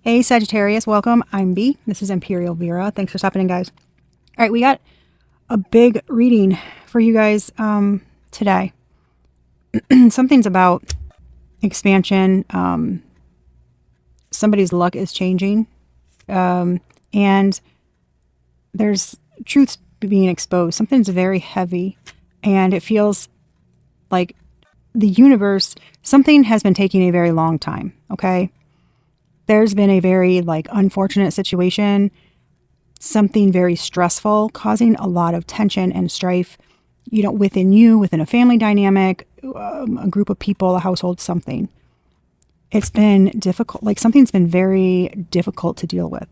Hey Sagittarius, welcome. I'm B. This is EmpyrealVera. Thanks for stopping in, guys. All right, we got a big reading for you guys today. Something's about expansion. Somebody's luck is changing. And there's truths being exposed. Something's very heavy. And it feels like the universe, something has been taking a very long time, okay? There's been a very unfortunate situation, something very stressful, causing a lot of tension and strife, within you, within a family dynamic, a group of people, a household, something. It's been difficult, something's been very difficult to deal with.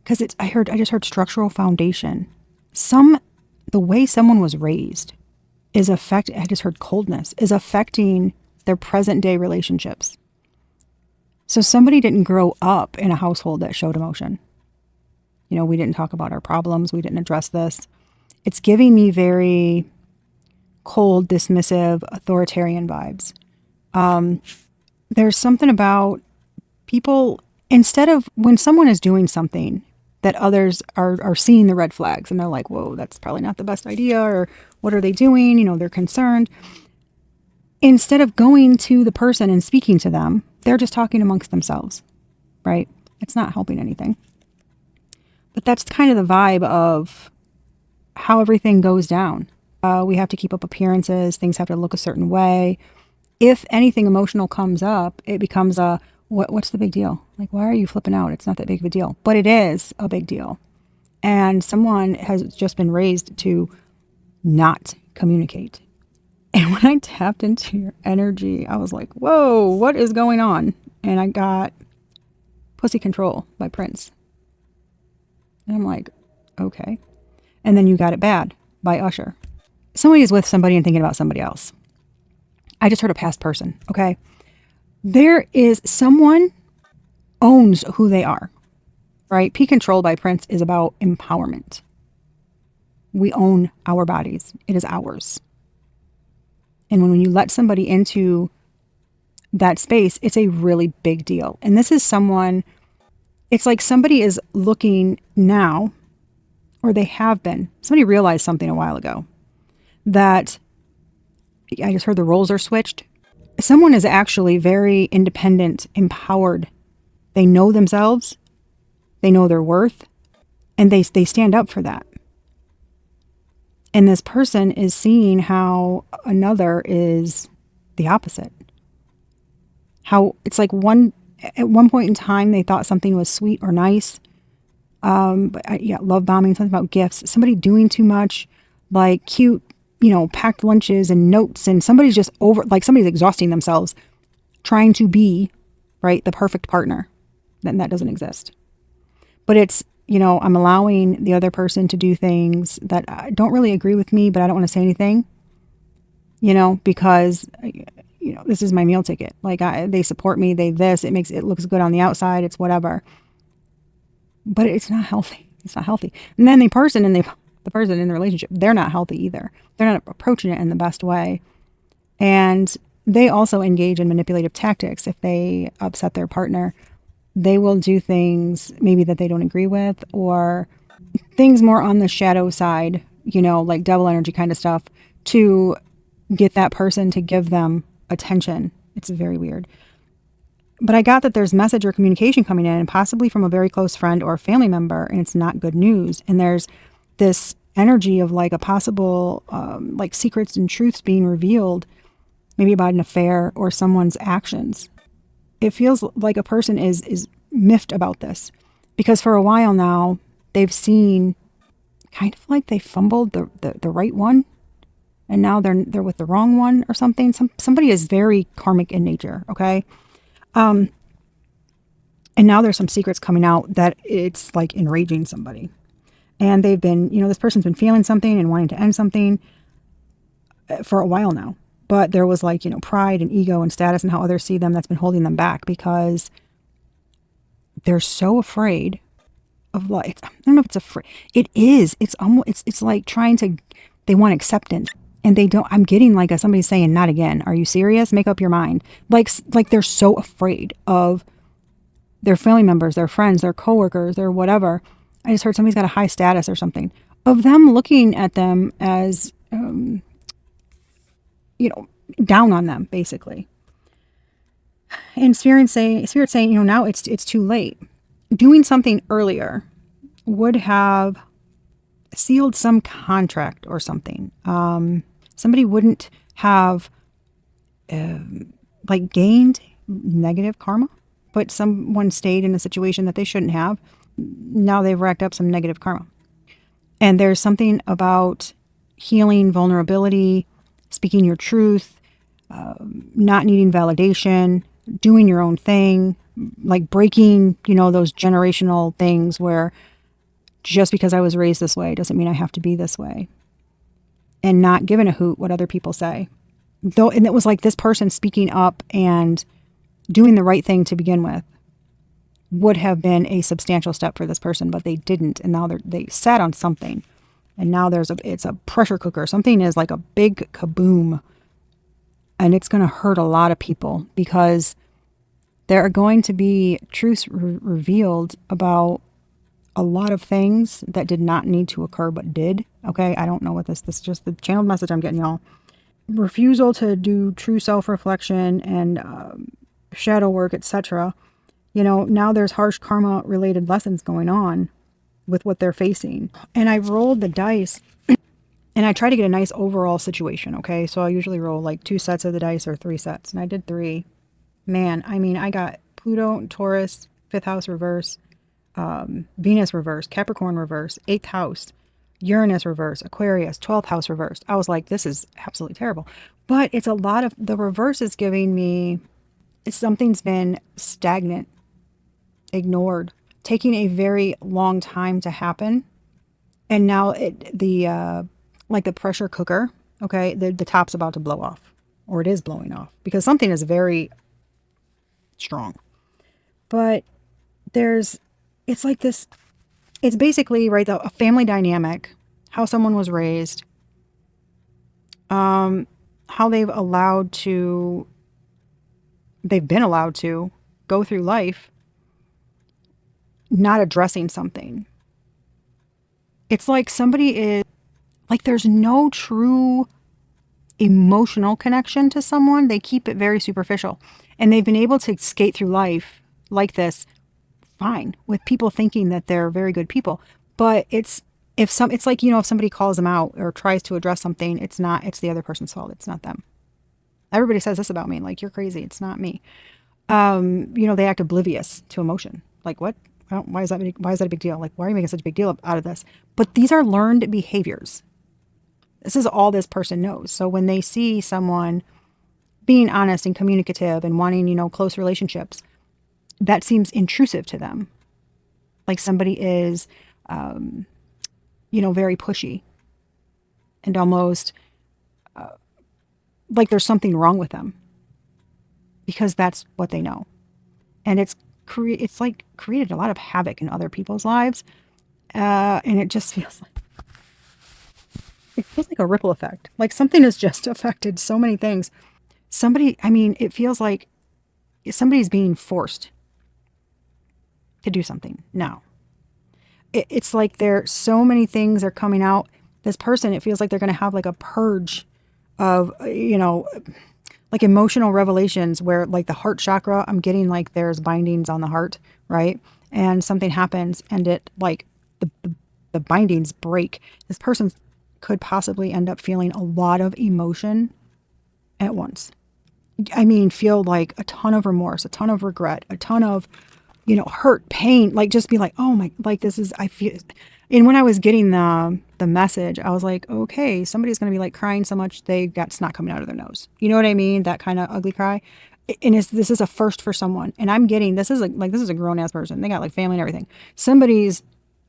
Because I just heard structural foundation. The way someone was raised I just heard coldness, is affecting their present day relationships. So somebody didn't grow up in a household that showed emotion. We didn't talk about our problems. We didn't address this. It's giving me very cold, dismissive, authoritarian vibes. There's something about people, instead of when someone is doing something that others are seeing the red flags and they're like, whoa, that's probably not the best idea, or what are they doing? They're concerned. Instead of going to the person and speaking to them, they're just talking amongst themselves, right? It's not helping anything. But that's kind of the vibe of how everything goes down. We have to keep up appearances. Things have to look a certain way. If anything emotional comes up, it becomes what's the big deal? Why are you flipping out? It's not that big of a deal. But it is a big deal. And someone has just been raised to not communicate. And when I tapped into your energy, I was like, whoa, what is going on? And I got Pussy Control by Prince. And I'm like, okay. And then you got It Bad by Usher. Somebody is with somebody and thinking about somebody else. I just heard a past person, okay? There is someone owns who they are, right? P Control by Prince is about empowerment. We own our bodies. It is ours. And when you let somebody into that space, it's a really big deal. And this is someone, it's like somebody is looking now, or they have been. Somebody realized something a while ago that I just heard the roles are switched. Someone is actually very independent, empowered. They know themselves. They know their worth. And they stand up for that. And this person is seeing how another is the opposite. How it's like at one point in time, they thought something was sweet or nice. Love bombing, something about gifts. Somebody doing too much, cute, packed lunches and notes. And somebody's just somebody's exhausting themselves trying to be, right, the perfect partner. Then that doesn't exist. But it's, I'm allowing the other person to do things that don't really agree with me, but I don't want to say anything, because, this is my meal ticket. They support me. It looks good on the outside. It's whatever. But it's not healthy. It's not healthy. And then the person in the relationship, they're not healthy either. They're not approaching it in the best way. And they also engage in manipulative tactics. If they upset their partner, they will do things maybe that they don't agree with, or things more on the shadow side, like devil energy kind of stuff, to get that person to give them attention. It's very weird. But I got that there's message or communication coming in, and possibly from a very close friend or family member, and it's not good news. And there's this energy of a possible secrets and truths being revealed, maybe about an affair or someone's actions. It feels like a person is miffed about this, because for a while now they've seen kind of like they fumbled the right one, and now they're with the wrong one or something. Somebody is very karmic in nature, okay? And now there's some secrets coming out that it's enraging somebody, and they've been, this person's been feeling something and wanting to end something for a while now. But there was pride and ego and status and how others see them that's been holding them back, because they're so afraid of I don't know if it's afraid. It is. It's almost. It's like they want acceptance. And they don't, I'm getting like somebody saying, not again. Are you serious? Make up your mind. Like they're so afraid of their family members, their friends, their coworkers, their whatever. I just heard somebody's got a high status or something, of them looking at them as, down on them, basically. And Spirit saying, now it's too late. Doing something earlier would have sealed some contract or something. Somebody wouldn't have gained negative karma, but someone stayed in a situation that they shouldn't have. Now they've racked up some negative karma. And there's something about healing vulnerability, speaking your truth, not needing validation, doing your own thing, like breaking, those generational things where just because I was raised this way doesn't mean I have to be this way. And not giving a hoot what other people say. And it was like this person speaking up and doing the right thing to begin with would have been a substantial step for this person, but they didn't. And now they sat on something. And now it's a pressure cooker. Something is like a big kaboom. And it's going to hurt a lot of people because there are going to be truths revealed about a lot of things that did not need to occur but did. Okay, I don't know what this is just the channeled message I'm getting, y'all. Refusal to do true self-reflection and shadow work, etc. Now there's harsh karma related lessons going on with what they're facing. And I rolled the dice and I try to get a nice overall situation. Okay, so I usually roll like 2 sets of the dice or 3 sets, and I did 3. Man, I mean, I got Pluto, Taurus, 5th house reverse, Venus reverse, Capricorn reverse, 8th house, Uranus reverse, Aquarius, 12th house reverse. I was like, this is absolutely terrible. But it's a lot of, the reverse is giving me, something's been stagnant, ignored, taking a very long time to happen. And now like the pressure cooker, okay, the top's about to blow off, or it is blowing off because something is very strong. But it's like this, it's basically, right, a family dynamic, how someone was raised, how they've been allowed to go through life not addressing something. It's like somebody is, like there's no true emotional connection to someone. They keep it very superficial. And they've been able to skate through life like this fine, with people thinking that they're very good people. But it's like, if somebody calls them out or tries to address something, it's the other person's fault. It's not them. Everybody says this about me, like, you're crazy. It's not me. They act oblivious to emotion. Like, what? Why is that a big deal? Like, why are you making such a big deal out of this? But these are learned behaviors. This is all this person knows. So when they see someone being honest and communicative and wanting, close relationships, that seems intrusive to them. Like somebody is, very pushy and almost like there's something wrong with them because that's what they know. And it's like created a lot of havoc in other people's lives. And it just feels like a ripple effect. Like something has just affected so many things. It feels like somebody's being forced to do something now. It's like so many things are coming out. This person, it feels like they're going to have like a purge of, like emotional revelations where like the heart chakra, I'm getting like there's bindings on the heart, right? And something happens and it like the bindings break. This person could possibly end up feeling a lot of emotion at once. Feel like a ton of remorse, a ton of regret, a ton of, hurt, pain, like just be like, oh my, like this is, I feel. And when I was getting the message, I was like, okay, somebody's going to be like crying so much they got snot coming out of their nose. You know what I mean? That kind of ugly cry. And this is a first for someone. And I'm getting, this is a grown ass person. They got like family and everything. Somebody's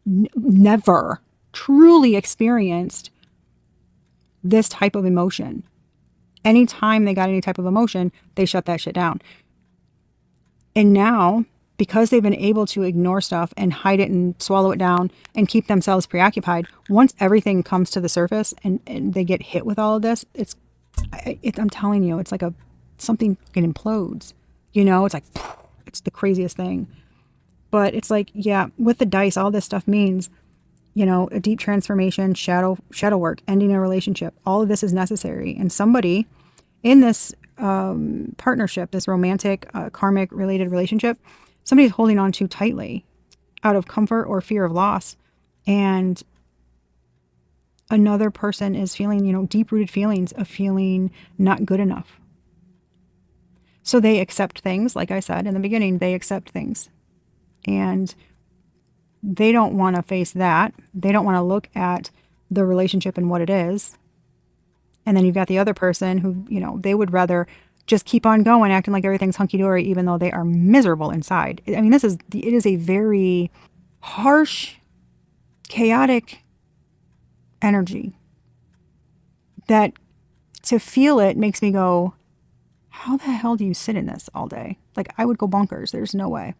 never truly experienced this type of emotion. Anytime they got any type of emotion, they shut that shit down. And now because they've been able to ignore stuff and hide it and swallow it down and keep themselves preoccupied, once everything comes to the surface and they get hit with all of this, I'm telling you, it's like something fucking implodes. You know, it's like, it's the craziest thing. But it's like, yeah, with the dice, all this stuff means, you know, a deep transformation, shadow work, ending a relationship. All of this is necessary. And somebody in this partnership, this romantic, karmic related relationship, somebody's holding on too tightly out of comfort or fear of loss. And another person is feeling, you know, deep-rooted feelings of feeling not good enough. So they accept things. Like I said in the beginning, they accept things. And they don't want to face that. They don't want to look at the relationship and what it is. And then you've got the other person who, you know, they would rather just keep on going, acting like everything's hunky-dory, even though they are miserable inside. I mean, it is a very harsh, chaotic energy that, to feel it, makes me go, how the hell do you sit in this all day? Like, I would go bonkers. There's no way.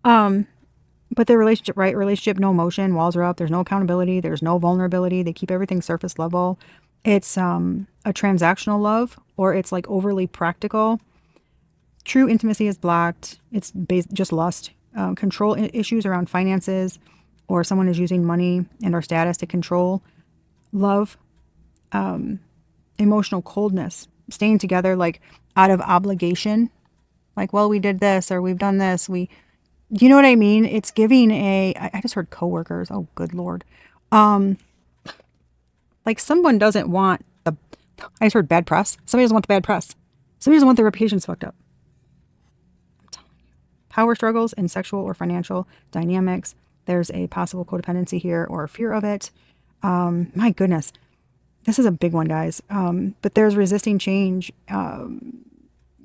But their relationship, right? Relationship, no emotion, walls are up. There's no accountability. There's no vulnerability. They keep everything surface level. It's a transactional love, or it's like overly practical. True intimacy is blocked. It's just lust. Control issues around finances, or someone is using money and our status to control love. Emotional coldness, staying together like out of obligation. Like, well, we did this, or we've done this. You know what I mean? It's giving I just heard coworkers. Oh, good Lord. Like someone doesn't want I just heard bad press. Somebody doesn't want the bad press. Somebody doesn't want their reputations fucked up. I'm telling you. Power struggles in sexual or financial dynamics. There's a possible codependency here or fear of it. My goodness. This is a big one, guys. But there's resisting change,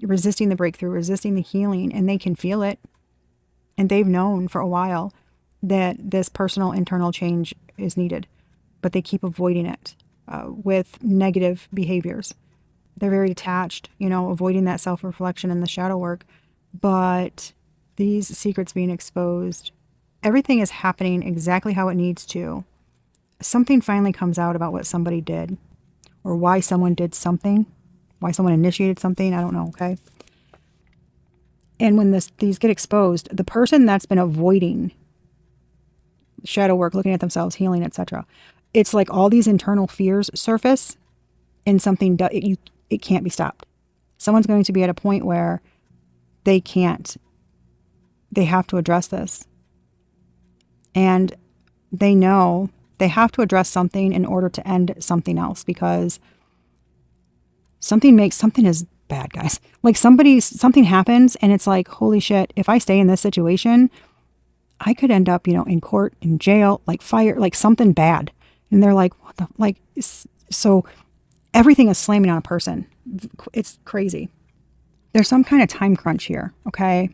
resisting the breakthrough, resisting the healing, and they can feel it. And they've known for a while that this personal internal change is needed, but they keep avoiding it with negative behaviors. They're very detached, you know, avoiding that self-reflection and the shadow work. But these secrets being exposed, everything is happening exactly how it needs to. Something finally comes out about what somebody did, or why someone did something, why someone initiated something. I don't know, okay? And when these get exposed, the person that's been avoiding shadow work, looking at themselves, healing, etc., it's like all these internal fears surface, and something it can't be stopped. Someone's going to be at a point where they have to address this. And they know they have to address something in order to end something else, because something is bad, guys. Like something happens and it's like, holy shit, if I stay in this situation, I could end up, you know, in court, in jail, like fire, like something bad. And they're like, what the, like, so everything is slamming on a person. It's crazy. There's some kind of time crunch here, okay?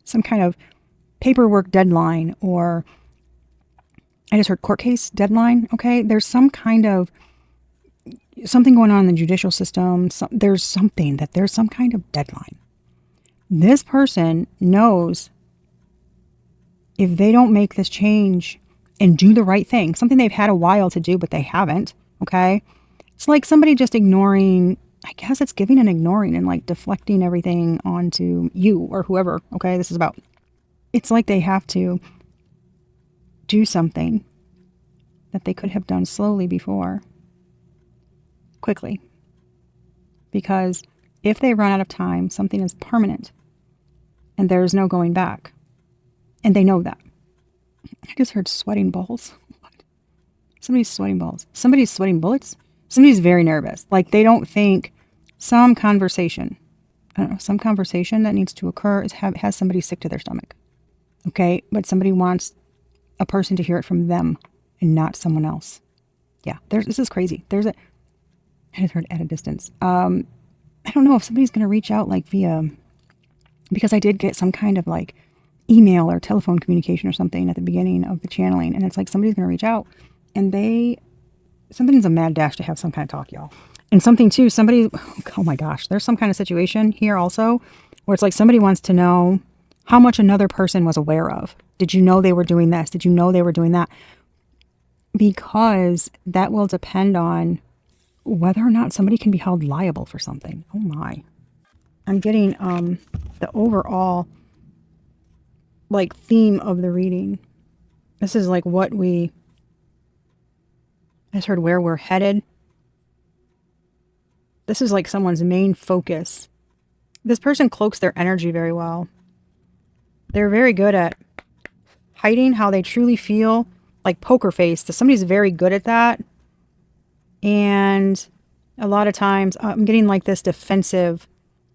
Some kind of paperwork deadline, or I just heard court case deadline, okay? There's some kind of something going on in the judicial system. There's some kind of deadline. This person knows if they don't make this change and do the right thing, something they've had a while to do, but they haven't, okay? It's like somebody just ignoring, I guess it's giving and ignoring and like deflecting everything onto you or whoever, okay, this is about. It's like they have to do something that they could have done slowly before, quickly. Because if they run out of time, something is permanent and there's no going back. And they know that. I just heard sweating balls. What? Somebody's sweating balls. Somebody's sweating bullets. Somebody's very nervous. Like they don't think some conversation, I don't know, some conversation that needs to occur has somebody sick to their stomach. Okay? But somebody wants a person to hear it from them and not someone else. Yeah, this is crazy. I just heard at a distance. I don't know if somebody's going to reach out like via, because I did get some kind of like email or telephone communication or something at the beginning of the channeling. And it's like somebody's going to reach out and something's a mad dash to have some kind of talk, y'all. And something too, oh my gosh, there's some kind of situation here also where it's like somebody wants to know how much another person was aware of. Did you know they were doing this? Did you know they were doing that? Because that will depend on whether or not somebody can be held liable for something. Oh my. I'm getting the overall like theme of the reading. This is like what I just heard where we're headed. This is like someone's main focus. This person cloaks their energy very well. They're very good at hiding how they truly feel, like poker face. Somebody's very good at that. And a lot of times I'm getting like this defensive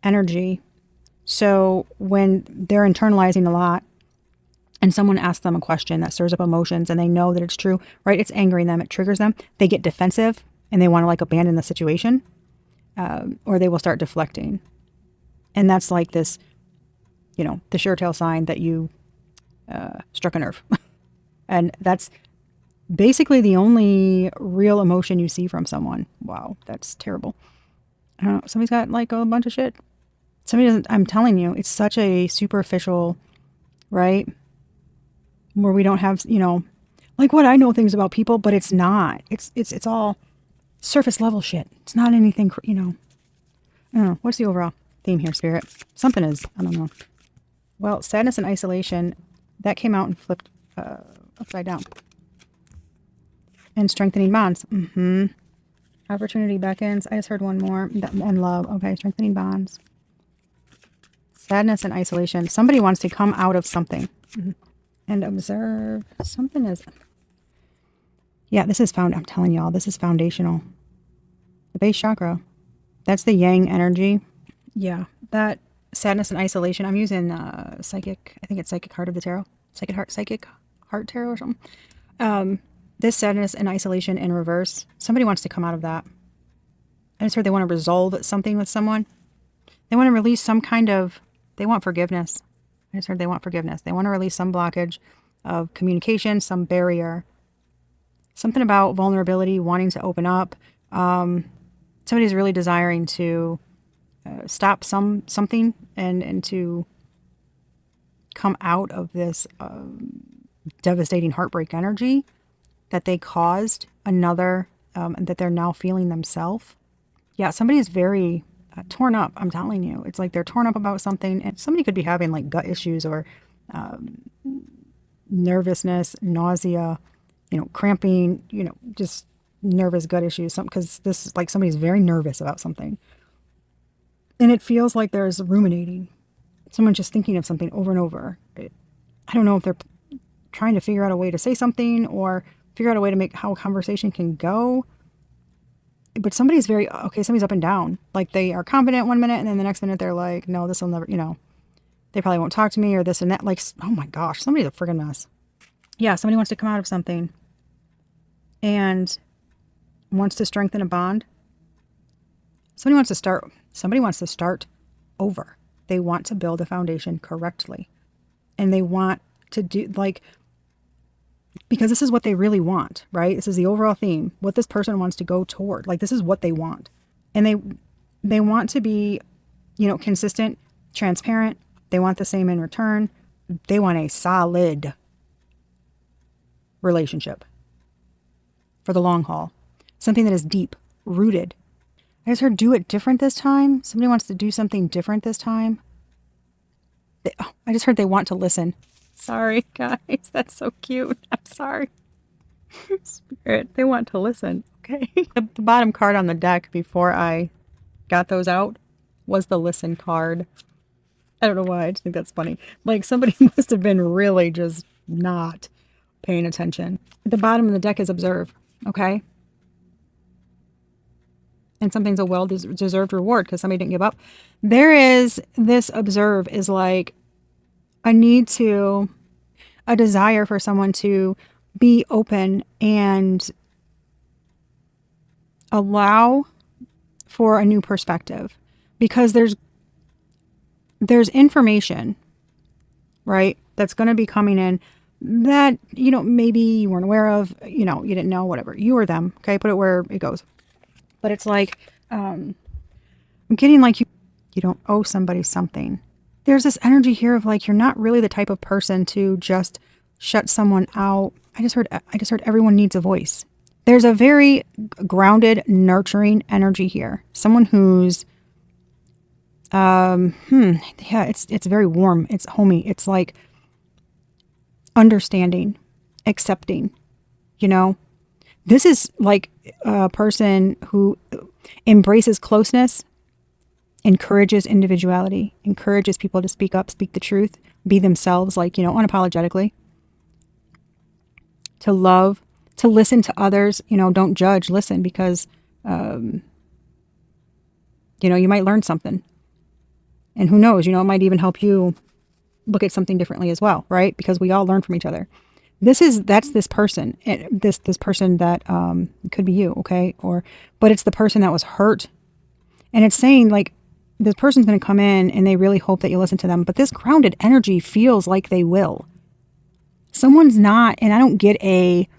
energy. So when they're internalizing a lot and someone asks them a question that stirs up emotions and they know that it's true, right? It's angering them. It triggers them. They get defensive and they want to like abandon the situation, or they will start deflecting. And that's like this, the sure tail sign that you struck a nerve. And that's basically the only real emotion you see from someone. Wow, that's terrible. I don't know. Somebody's got like a bunch of shit. Somebody doesn't, I'm telling you, it's such a superficial, right? Where we don't have, like what I know things about people, but it's not. It's all surface level shit. It's not anything, I don't know. What's the overall theme here, Spirit? Something is, I don't know. Well, sadness and isolation, that came out and flipped upside down. And strengthening bonds. Opportunity beckons. I just heard one more. And love. Okay, strengthening bonds. Sadness and isolation. Somebody wants to come out of something. And observe. Something is... Yeah, this is I'm telling y'all, this is foundational. The base chakra. That's the yang energy. Yeah, that sadness and isolation. I'm using psychic. I think it's psychic heart of the tarot. Psychic heart tarot or something. This sadness and isolation in reverse. Somebody wants to come out of that. I just heard they want to resolve something with someone. They want to release some kind of... They want forgiveness. I just heard they want forgiveness. They want to release some blockage of communication, some barrier. Something about vulnerability, wanting to open up. Somebody's really desiring to stop something and to come out of this devastating heartbreak energy that they caused another, that they're now feeling themselves. Yeah, somebody is very torn up, I'm telling you. It's like they're torn up about something, and somebody could be having like gut issues or nervousness, nausea, cramping, just nervous gut issues. Because this is like somebody's very nervous about something. And it feels like there's ruminating. Someone's just thinking of something over and over. I don't know if they're trying to figure out a way to say something or figure out a way to make how a conversation can go. But somebody's somebody's up and down. Like they are confident one minute and then the next minute they're like, no, this will never, they probably won't talk to me or this and that. Like, oh my gosh, somebody's a friggin' mess. Yeah, somebody wants to come out of something and wants to strengthen a bond. Somebody wants to start over. They want to build a foundation correctly. And they want to do because this is what they really want, right? This is the overall theme. What this person wants to go toward. Like this is what they want. And they want to be, consistent, transparent. They want the same in return. They want a solid relationship for the long haul. Something that is deep, rooted. I just heard do it different this time. Somebody wants to do something different this time. I just heard they want to listen. Sorry, guys. That's so cute. I'm sorry. Spirit, they want to listen. Okay. The bottom card on the deck before I got those out was the listen card. I don't know why. I just think that's funny. Like somebody must have been really just not paying attention. At the bottom of the deck is observe. Okay. And something's a well-deserved reward because somebody didn't give up. There is this observe is like a desire for someone to be open and allow for a new perspective because there's information, right? That's going to be coming in that, maybe you weren't aware of, you didn't know, whatever. You or them. Okay. Put it where it goes. But it's like, I'm getting like you don't owe somebody something. There's this energy here of like, you're not really the type of person to just shut someone out. I just heard everyone needs a voice. There's a very grounded, nurturing energy here. Someone who's, yeah, it's very warm. It's homey. It's like understanding, accepting, you know? This is like a person who embraces closeness, encourages individuality, encourages people to speak up, speak the truth, be themselves, like, you know, unapologetically, to love, to listen to others, you know, don't judge, listen, because, you know, you might learn something. And who knows, you know, it might even help you look at something differently as well, right? Because we all learn from each other. That's this person, this person that could be you, okay? But it's the person that was hurt. And it's saying like, this person's going to come in and they really hope that you listen to them. But this grounded energy feels like they will. Someone's not, and I don't get a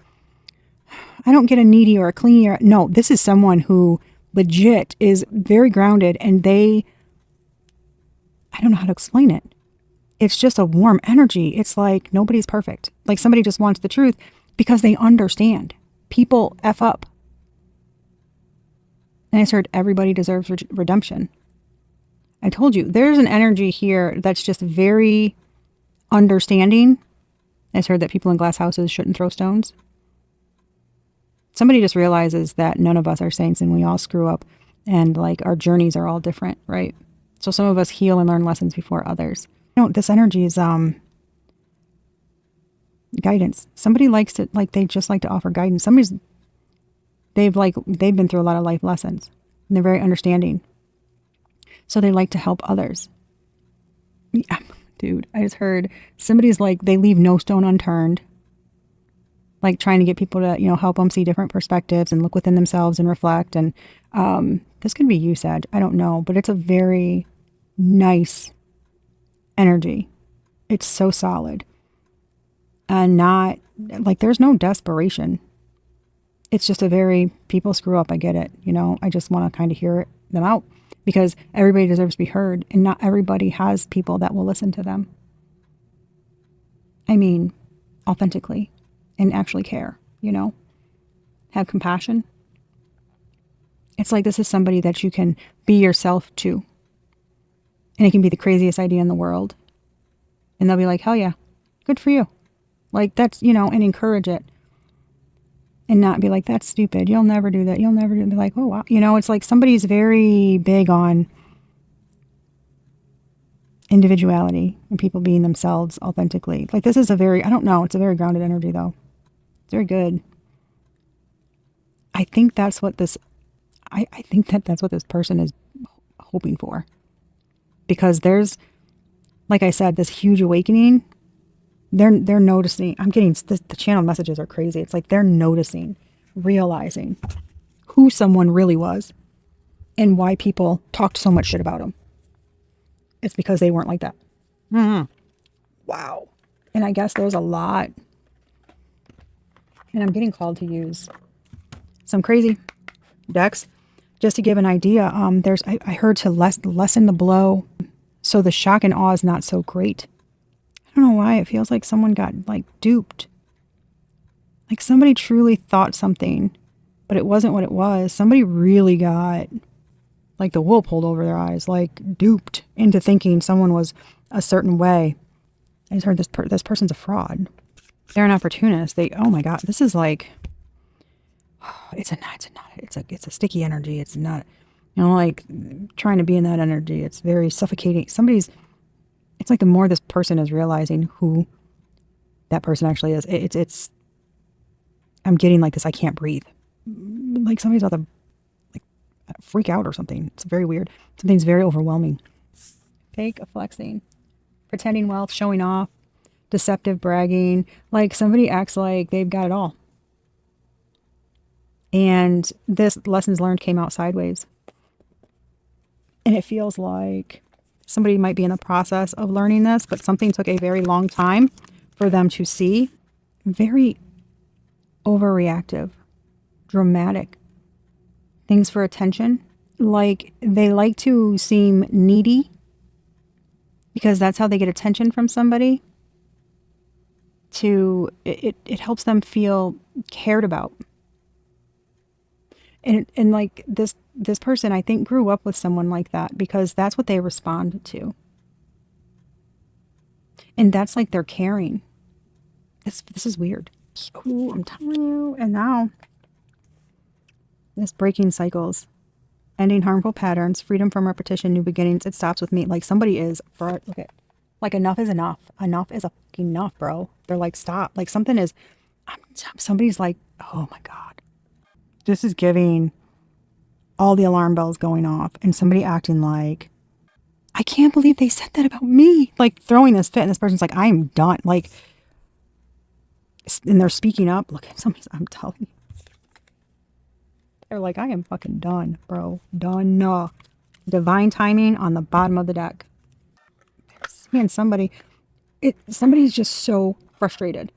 needy or a clingy, or no, this is someone who legit is very grounded, and I don't know how to explain it. It's just a warm energy. It's like nobody's perfect. Like somebody just wants the truth because they understand. People F up. And I heard everybody deserves redemption. I told you, there's an energy here that's just very understanding. I heard that people in glass houses shouldn't throw stones. Somebody just realizes that none of us are saints and we all screw up, and like our journeys are all different, right? So some of us heal and learn lessons before others. You know, this energy is guidance. Somebody likes to, like, they just like to offer guidance. They've been through a lot of life lessons and they're very understanding. So they like to help others. Yeah, dude, I just heard somebody's like, they leave no stone unturned. Like trying to get people to, you know, help them see different perspectives and look within themselves and reflect. And this could be you, Sag. I don't know, but it's a very nice energy. It's so solid. And not, like, there's no desperation. It's just a very, people screw up, I get it. You know, I just want to kind of hear them out because everybody deserves to be heard, and not everybody has people that will listen to them. I mean, authentically, and actually care, you know, have compassion. It's like, this is somebody that you can be yourself to. And it can be the craziest idea in the world. And they'll be like, hell yeah, good for you. Like, that's, you know, and encourage it. And not be like, that's stupid. You'll never do that. You'll never do it. Be like, oh, wow. You know, it's like somebody's very big on individuality and people being themselves authentically. Like, this is a very, I don't know, it's a very grounded energy though. It's very good. I think that's what this, I think that's what this person is hoping for. Because there's, like I said, this huge awakening. They're noticing. I'm getting the channel messages are crazy. It's like they're noticing, realizing who someone really was and why people talked so much shit about them. It's because they weren't like that. Mm-hmm. Wow. And I guess there's a lot. And I'm getting called to use some crazy decks just to give an idea. I heard to lessen the blow, so the shock and awe is not so great. I don't know why. It feels like someone got like duped. Like somebody truly thought something, but it wasn't what it was. Somebody really got like the wool pulled over their eyes, like duped into thinking someone was a certain way. I just heard this person's a fraud. They're an opportunist. Oh my God, this is like, it's a sticky energy. It's not, you know, like trying to be in that energy. It's very suffocating. It's like the more this person is realizing who that person actually is, it's I'm getting like this, I can't breathe. Like somebody's about to like freak out or something. It's very weird. Something's very overwhelming. Fake flexing, pretending wealth, showing off, deceptive bragging. Like somebody acts like they've got it all. And this lessons learned came out sideways. And it feels like somebody might be in the process of learning this, but something took a very long time for them to see. Very overreactive, dramatic, things for attention. Like they like to seem needy because that's how they get attention from somebody. It helps them feel cared about. And like this person, I think, grew up with someone like that because that's what they respond to. And that's like they're caring. This is weird. Ooh, I'm telling you. And now this breaking cycles, ending harmful patterns, freedom from repetition, new beginnings. It stops with me. Like somebody is, look at, like enough is enough. Enough is enough, bro. They're like, stop. Like somebody's like, oh my God. This is giving all the alarm bells going off and somebody acting like, I can't believe they said that about me. Like throwing this fit and this person's like, I am done. Like, and they're speaking up. Look at somebody's, I'm telling you. They're like, I am fucking done, bro. Done. Divine timing on the bottom of the deck. Man, somebody's just so frustrated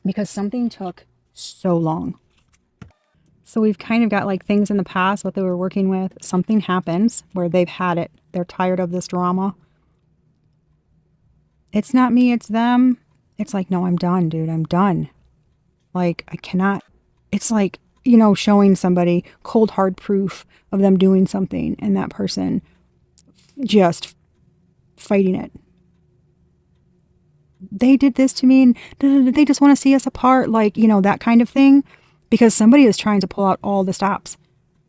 because something took so long. So we've kind of got like things in the past, what they were working with. Something happens where they've had it. They're tired of this drama. It's not me, it's them. It's like, no, I'm done, dude. I'm done. Like, I cannot. It's like, showing somebody cold, hard proof of them doing something and that person just fighting it. They did this to me and they just want to see us apart. Like, that kind of thing. Because somebody is trying to pull out all the stops.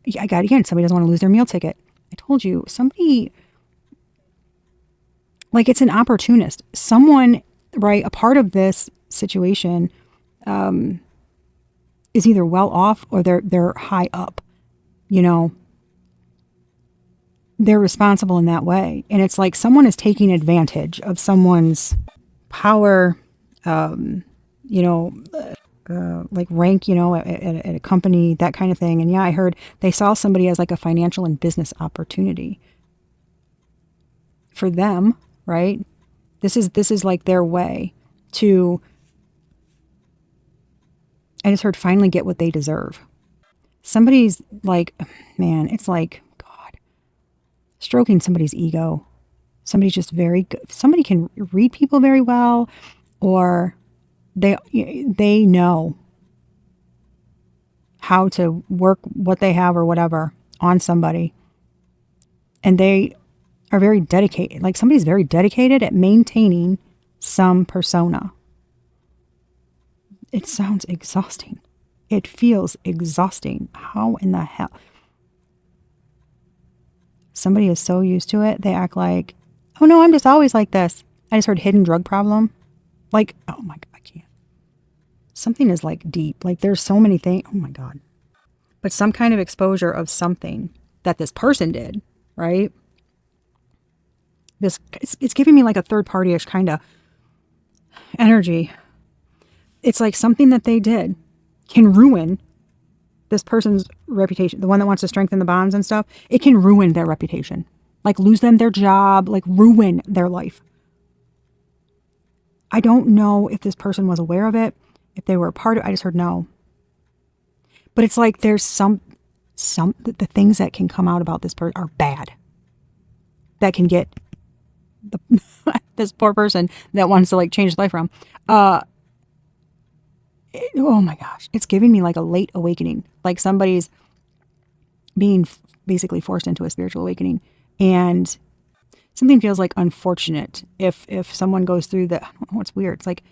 Somebody doesn't want to lose their meal ticket. I told you, somebody, like it's an opportunist. Someone, right, a part of this situation is either well off or they're high up. They're responsible in that way. And it's like someone is taking advantage of someone's power, like rank, at a company, that kind of thing. And yeah, I heard they saw somebody as like a financial and business opportunity for them, right? This is like their way to, I just heard, finally get what they deserve. Somebody's like, man, it's like, God, stroking somebody's ego. Somebody's just very good. Somebody can read people very well, or they know how to work what they have or whatever on somebody. And they are very dedicated. Like somebody's very dedicated at maintaining some persona. It sounds exhausting. It feels exhausting. How in the hell? Somebody is so used to it, they act like, oh no, I'm just always like this. I just heard hidden drug problem. Like, oh my God, I can't. Something is like deep. Like there's so many things. Oh my God. But some kind of exposure of something that this person did, right? It's giving me like a third party-ish kind of energy. It's like something that they did can ruin this person's reputation. The one that wants to strengthen the bonds and stuff, it can ruin their reputation. Like lose them their job, like ruin their life. I don't know if this person was aware of it, if they were a part of it. I just heard no. But it's like there's some the things that can come out about this person are bad. That can get this poor person that wants to like change his life around. Oh my gosh. It's giving me like a late awakening. Like somebody's being basically forced into a spiritual awakening. And something feels like unfortunate if someone goes through that. I don't know what's weird. It's like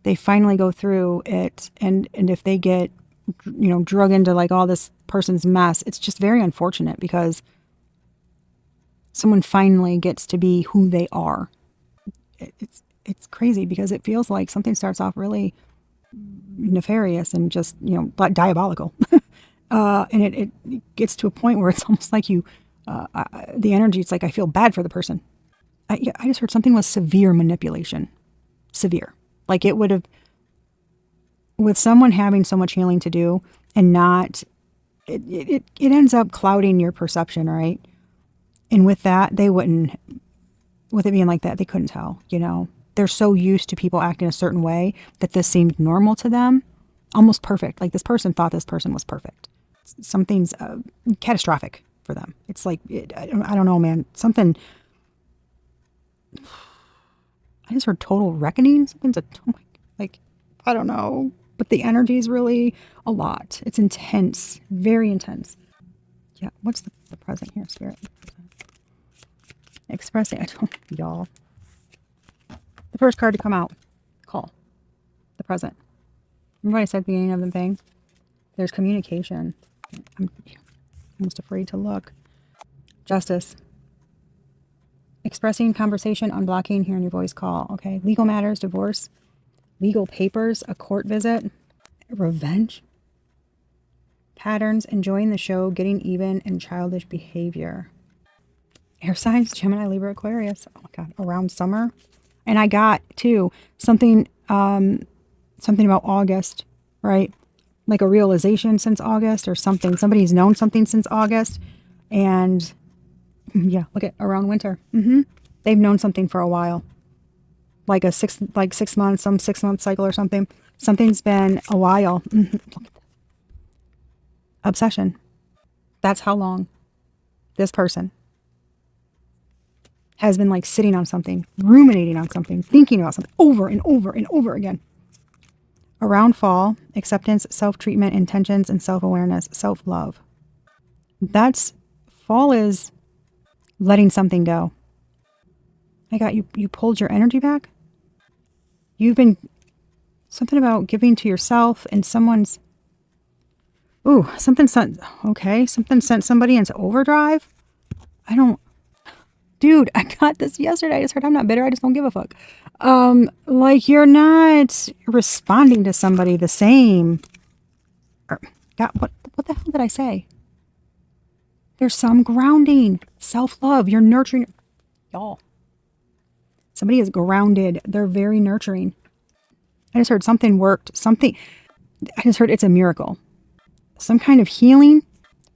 they finally go through it, and if they get, drug into like all this person's mess, it's just very unfortunate because someone finally gets to be who they are. It's crazy because it feels like something starts off really nefarious and just, diabolical. And it gets to a point where it's almost like the energy, it's like I feel bad for the person. I just heard something was severe manipulation. Severe. Like it would have, with someone having so much healing to do and not, it ends up clouding your perception, right? And with that, with it being like that, they couldn't tell, They're so used to people acting a certain way that this seemed normal to them, almost perfect. Like this person thought this person was perfect. Something's catastrophic for them. It's like, I don't know, man, something I just heard total reckoning. Something's like, I don't know. But the energy is really a lot. It's intense. Very intense. Yeah. What's the present here, Spirit? Expressing. I don't, y'all. The first card to come out. Call. The present. Remember what I said at the beginning of the thing? There's communication. I'm almost afraid to look. Justice. Expressing conversation, unblocking, hearing your voice call. Okay. Legal matters, divorce, legal papers, a court visit, revenge, patterns, enjoying the show, getting even, and childish behavior. Air signs, Gemini, Libra, Aquarius. Oh my God. Around summer. And I got too something about August, right? Like a realization since August or something. Somebody's known something since August. And yeah, look at around winter. They've known something for a while. Like 6 months, some 6-month cycle or something. Something's been a while. Obsession. That's how long this person has been like sitting on something, ruminating on something, thinking about something over and over and over again. Around fall, acceptance, self-treatment, intentions, and self-awareness, self-love. Fall is letting something go. I got you. You pulled your energy back. You've been something about giving to yourself and something sent somebody into overdrive. Dude, I got this yesterday. I just heard I'm not bitter. I just don't give a fuck. Like you're not responding to somebody the same. God, what the hell did I say? There's some grounding, self-love. You're nurturing. Y'all. Somebody is grounded. They're very nurturing. I just heard something worked. I just heard it's a miracle. Some kind of healing.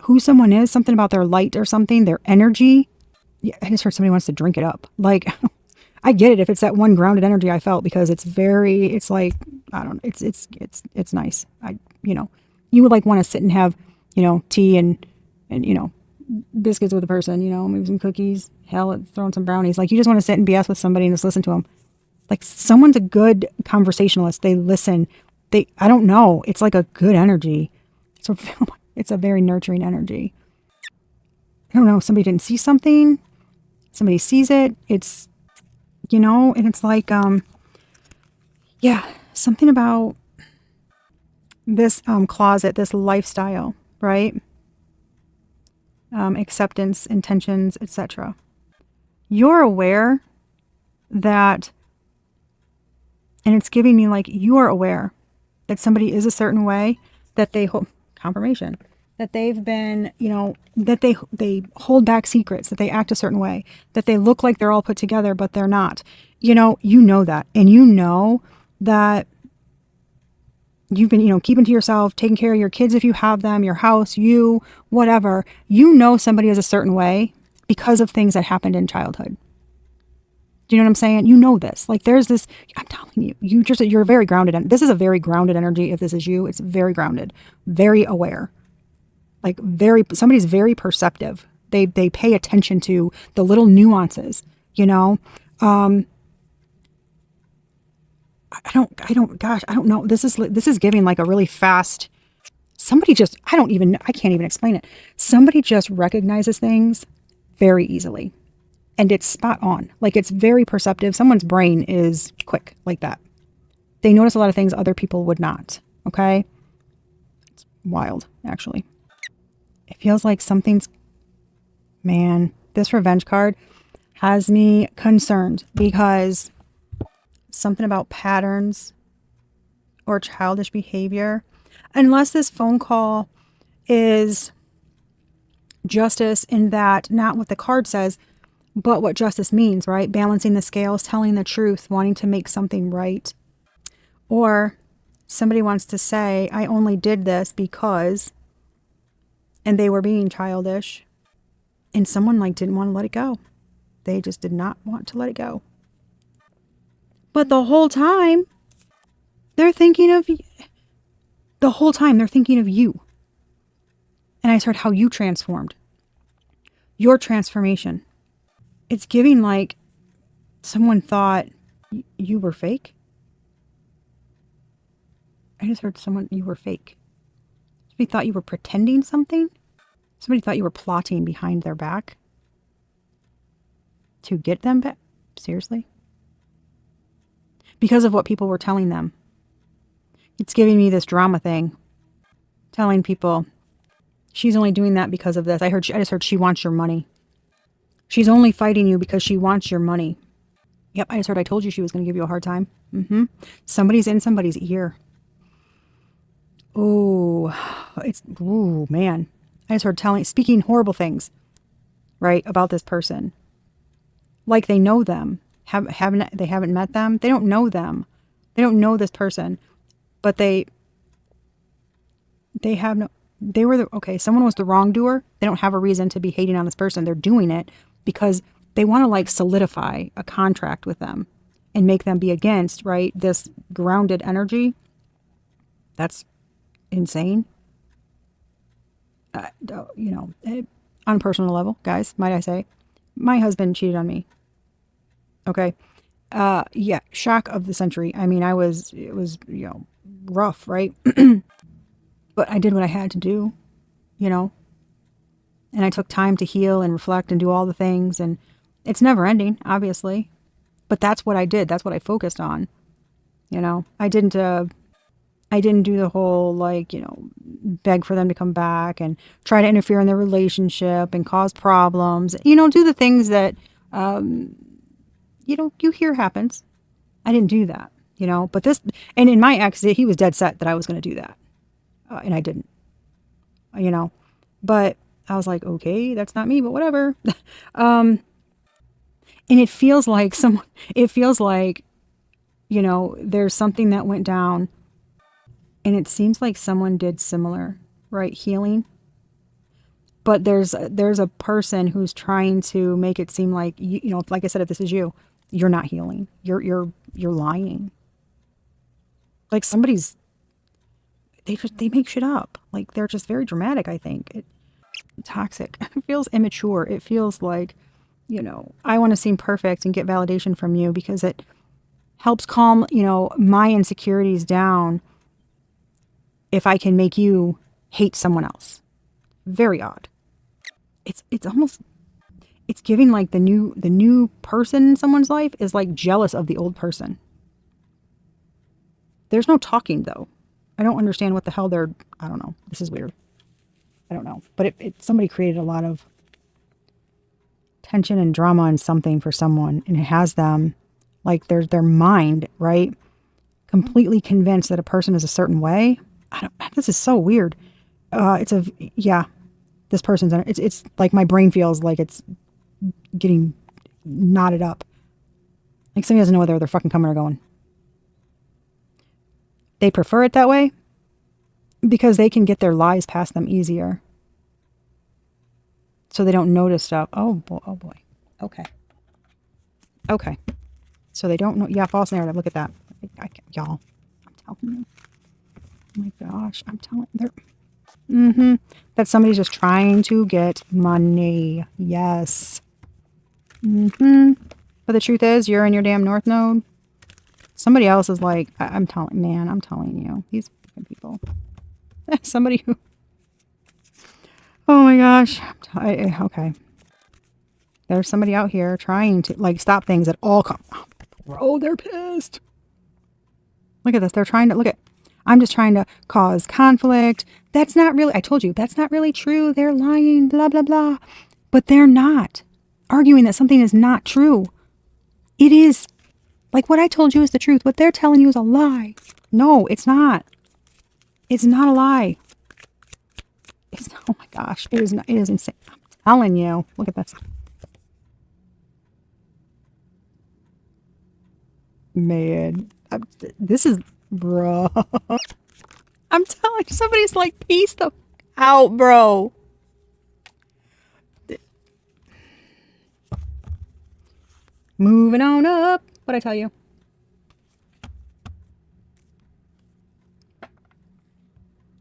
Who someone is. Something about their light or something. Their energy. Yeah, I just heard somebody wants to drink it up. Like, I get it if it's that one grounded energy I felt because it's like, I don't know. It's nice. You would like want to sit and have, tea and biscuits with a person, maybe some cookies, hell, throwing some brownies. Like you just want to sit and BS with somebody and just listen to them. Like someone's a good conversationalist. They listen. I don't know. It's like a good energy. So it's a very nurturing energy. I don't know. Somebody didn't see something. Somebody sees it. It's, and it's like, something about this closet, this lifestyle, right? Acceptance, intentions, etc. You're aware that, and it's giving me like you are aware that somebody is a certain way, that they hold confirmation, that they've been, that they hold back secrets, that they act a certain way, that they look like they're all put together, but they're not. You know that, and that you've been, keeping to yourself, taking care of your kids if you have them, your house, whatever. Somebody is a certain way because of things that happened in childhood. Do you know what I'm saying? You know this. Like there's this, I'm telling you, you're very grounded. And this is a very grounded energy. If this is you, it's very grounded, very aware. Like somebody's very perceptive. They pay attention to the little nuances, I don't know. This is giving like a really fast, I can't even explain it. Somebody just recognizes things very easily and it's spot on. Like it's very perceptive. Someone's brain is quick like that. They notice a lot of things other people would not. Okay. It's wild, actually. It feels like this revenge card has me concerned because something about patterns or childish behavior, unless this phone call is justice in that, not what the card says, but what justice means, right? Balancing the scales, telling the truth, wanting to make something right. Or somebody wants to say, I only did this because, and they were being childish, and someone didn't want to let it go. They just did not want to let it go. But the whole time, they're thinking of you. And I heard how you transformed. Your transformation. It's giving like someone thought, You were fake? I just heard someone, you were fake. Somebody thought you were pretending something? Somebody thought you were plotting behind their back to get them back? Seriously? Because of what people were telling them. It's giving me this drama thing. Telling people, she's only doing that because of this. I just heard she wants your money. She's only fighting you because she wants your money. Yep, I just heard I told you she was going to give you a hard time. Somebody's in somebody's ear. Oh, man. I just heard speaking horrible things, right, about this person. Like they know them. They haven't met them. They don't know them. They don't know this person. But they have no, someone was the wrongdoer. They don't have a reason to be hating on this person. They're doing it because they want to like solidify a contract with them and make them be against, right, this grounded energy. That's insane. On a personal level, guys, might I say, my husband cheated on me. Okay. Yeah. Shock of the century. I mean, it was, rough, right? But I did what I had to do, and I took time to heal and reflect and do all the things. And it's never ending, obviously, but that's what I did. That's what I focused on. I didn't do the whole, beg for them to come back and try to interfere in their relationship and cause problems, do the things that, you hear happens. I didn't do that, but and in my ex, he was dead set that I was going to do that. And I didn't, but I was like, okay, that's not me, but whatever. And it feels like there's something that went down and it seems like someone did similar, right? Healing. But there's a person who's trying to make it seem like, like I said, if this is you, you're not healing. You're lying. Like they make shit up. Like they're just very dramatic, I think. Toxic. It feels immature. It feels like, I want to seem perfect and get validation from you because it helps calm, my insecurities down if I can make you hate someone else. Very odd. It's almost, it's giving like the new person in someone's life is like jealous of the old person. There's no talking though. I don't understand what the hell I don't know. This is weird. I don't know. But somebody created a lot of tension and drama and something for someone, and it has them like their mind, right? Completely convinced that a person is a certain way. This is so weird. This person's, it's like my brain feels like it's getting knotted up. Like somebody doesn't know whether they're fucking coming or going. They prefer it that way because they can get their lies past them easier. So they don't notice stuff. Oh boy. Okay. So they don't know. Yeah, false narrative. Look at that. Y'all, I'm telling you. Oh my gosh, I'm telling you. That somebody's just trying to get money. Yes. But the truth is, you're in your damn North Node. Somebody else is like, I'm telling you, these people. Somebody who, oh my gosh. Okay. There's somebody out here trying to like stop things at all costs. Bro, they're pissed. Look at this. They're trying to, I'm just trying to cause conflict. That's not really, I told you, that's not really true. They're lying, blah, blah, blah. But they're not arguing that something is not true. It is. Like what I told you is the truth. What they're telling you is a lie. No, it's not. It's not a lie. Oh my gosh. It is insane. I'm telling you. Look at this. Man. This is, bro. I'm telling you, somebody's like, peace the out, bro. Moving on up. What'd I tell you?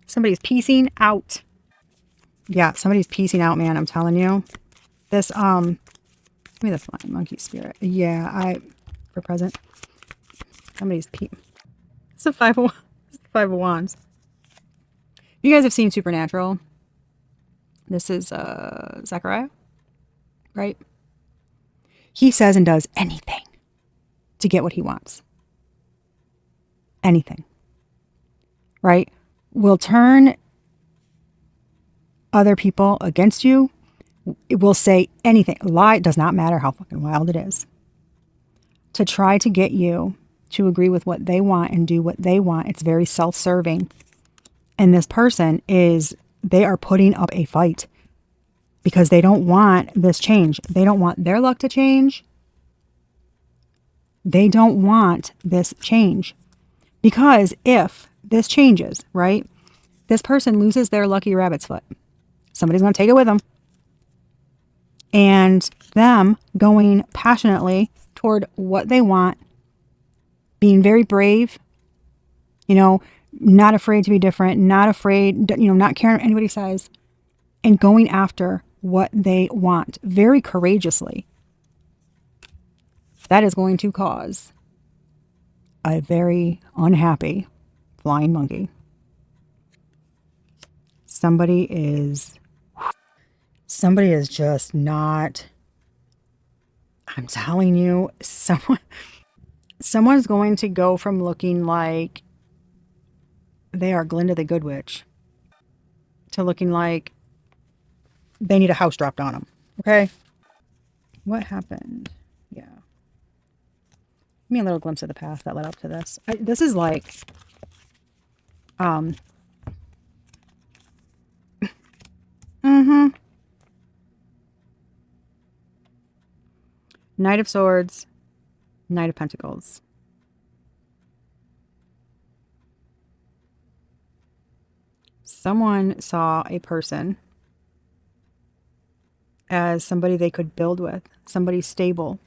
Somebody's piecing out. Yeah, somebody's piecing out, man. I'm telling you. This, give me the flying monkey spirit. Yeah, for present. Somebody's it's a 5 of, it's the 5 of Wands. You guys have seen Supernatural. This is Zechariah, right? He says and does anything to get what he wants. Anything. Right? Will turn other people against you. It will say anything. Lie. It does not matter how fucking wild it is. To try to get you to agree with what they want and do what they want. It's very self-serving. And this person they are putting up a fight because they don't want this change. They don't want their luck to change. They don't want this change. Because if this changes, right, this person loses their lucky rabbit's foot. Somebody's going to take it with them. And them going passionately toward what they want, being very brave, not afraid to be different, not afraid, not caring what anybody says, and going after what they want very courageously. That is going to cause a very unhappy flying monkey. Somebody is just not, I'm telling you, someone's going to go from looking like they are Glinda the Good Witch to looking like they need a house dropped on them. Okay? What happened? Yeah. Give me a little glimpse of the path that led up to this. This is like, Knight of Swords, Knight of Pentacles. Someone saw a person as somebody they could build with, somebody stable,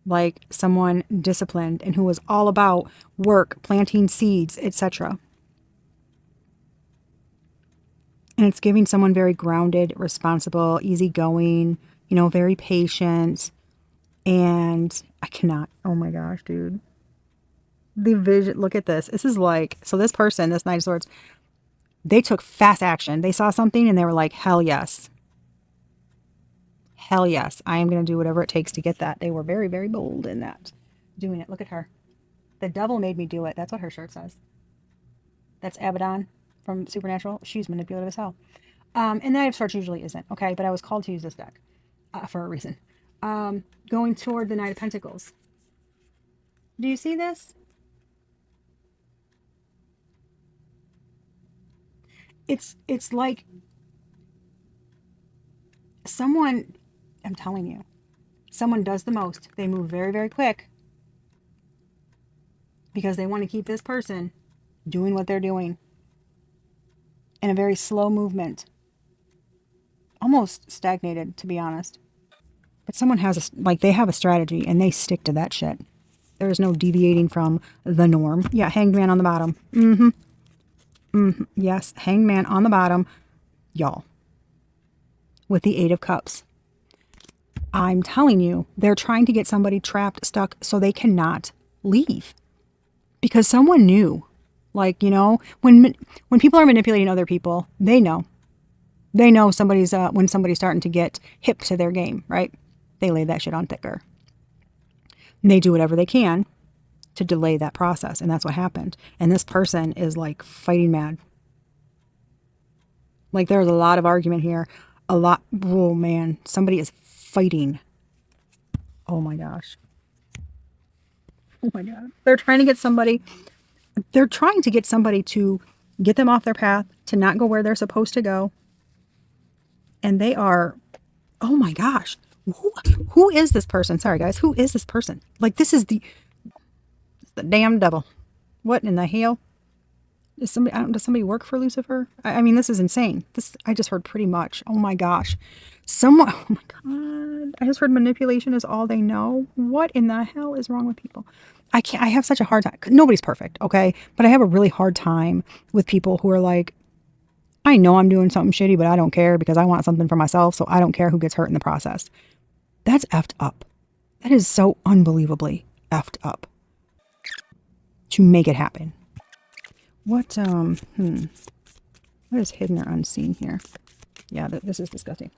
like someone disciplined and who was all about work, planting seeds, etc. And it's giving someone very grounded, responsible, easygoing, very patient. And I cannot, oh my gosh, dude. The vision, look at this. This is like, so this person, this Knight of Swords, they took fast action. They saw something and they were like, hell yes. Hell yes. I am going to do whatever it takes to get that. They were very, very bold in that. Doing it. Look at her. The devil made me do it. That's what her shirt says. That's Abaddon from Supernatural. She's manipulative as hell. And the Knight of Swords usually isn't. Okay. But I was called to use this deck for a reason. Going toward the Knight of Pentacles. Do you see this? It's like someone, I'm telling you, someone does the most. They move very, very quick because they want to keep this person doing what they're doing in a very slow movement. Almost stagnated, to be honest. But someone has they have a strategy and they stick to that shit. There is no deviating from the norm. Yeah, Hanged Man on the bottom. Yes, Hanged Man on the bottom. Y'all. With the 8 of Cups. I'm telling you, they're trying to get somebody trapped, stuck, so they cannot leave. Because someone knew. Like, when people are manipulating other people, they know. They know somebody's when somebody's starting to get hip to their game, right? They lay that shit on thicker. And they do whatever they can to delay that process. And that's what happened. And this person is like fighting mad. Like there's a lot of argument here. A lot. Oh man. Somebody is fighting. Oh my gosh. Oh my God. They're trying to get somebody to get them off their path, to not go where they're supposed to go. And they are, oh my gosh. Who is this person? Sorry guys. Who is this person? Like this is the damn devil. What in the hell? Does somebody work for Lucifer? I mean, this is insane. I just heard pretty much. Oh my gosh. Oh my God. I just heard manipulation is all they know. What in the hell is wrong with people? I have such a hard time. Nobody's perfect, okay? But I have a really hard time with people who are like, I know I'm doing something shitty, but I don't care because I want something for myself, so I don't care who gets hurt in the process. That's effed up. That is so unbelievably effed up to make it happen. What is hidden or unseen here? Yeah, this is disgusting.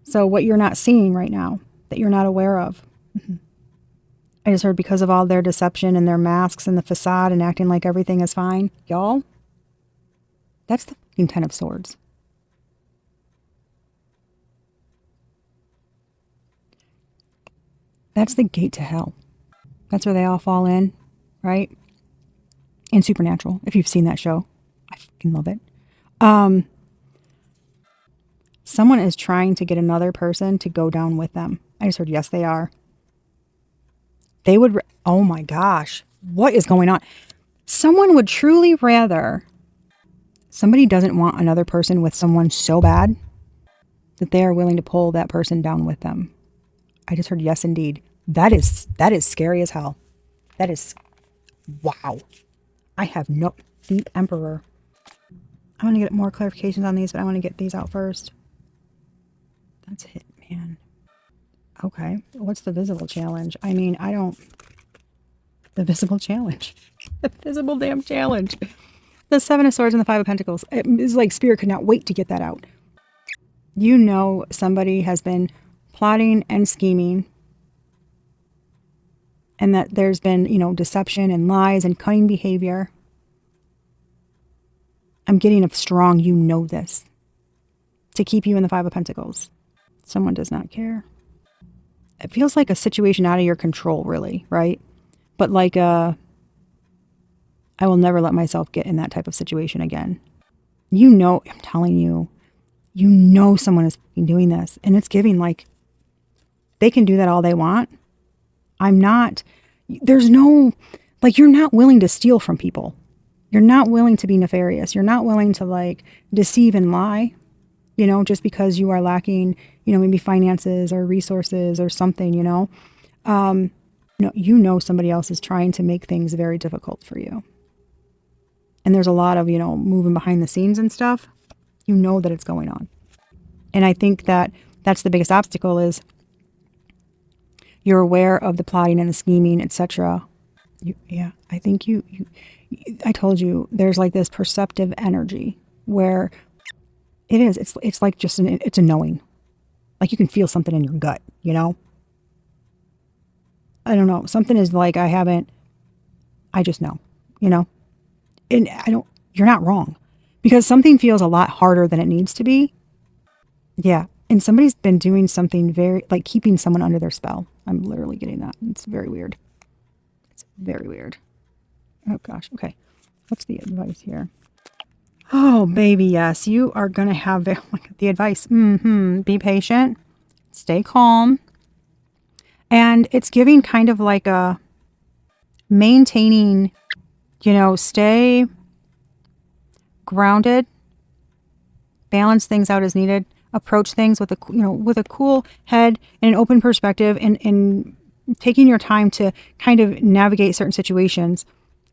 So what you're not seeing right now, that you're not aware of. I just heard because of all their deception and their masks and the facade and acting like everything is fine. Y'all, that's the fucking 10 of Swords. That's the gate to hell. That's where they all fall in, right? In Supernatural, if you've seen that show. I fucking love it. Someone is trying to get another person to go down with them. I just heard, yes, they are. They would, oh my gosh, what is going on? Someone would truly rather, somebody doesn't want another person with someone so bad that they are willing to pull that person down with them. I just heard, yes, indeed. That is scary as hell. That is, wow. I have no, the Emperor. I want to get more clarifications on these, but I want to get these out first. That's it, man. Okay. What's the visible challenge? I mean, the visible challenge. The visible damn challenge. The 7 of Swords and the 5 of Pentacles. It is like Spirit could not wait to get that out. You know somebody has been plotting and scheming, and that there's been, deception and lies and cunning behavior. I'm getting a strong, this, to keep you in the 5 of Pentacles. Someone does not care. It feels like a situation out of your control, really, right? But like I will never let myself get in that type of situation again. I'm telling you, someone is doing this, and it's giving like, they can do that all they want. There's no, like, you're not willing to steal from people. You're not willing to be nefarious. You're not willing to like deceive and lie, just because you are lacking, maybe finances or resources or something, somebody else is trying to make things very difficult for you. And there's a lot of, moving behind the scenes and stuff. That it's going on. And I think that's the biggest obstacle is you're aware of the plotting and the scheming, etc. I think I told you there's like this perceptive energy where it's like just it's a knowing. Like you can feel something in your gut, I don't know. Something is like, I just know, and you're not wrong because something feels a lot harder than it needs to be. Yeah. And somebody's been doing something very, like keeping someone under their spell. I'm literally getting that. It's very weird. It's very weird. Oh gosh. Okay. What's the advice here? Oh, baby. Yes. You are going to have the advice. Be patient. Stay calm. And it's giving kind of like a maintaining, stay grounded, balance things out as needed, approach things with a cool head and an open perspective and taking your time to kind of navigate certain situations,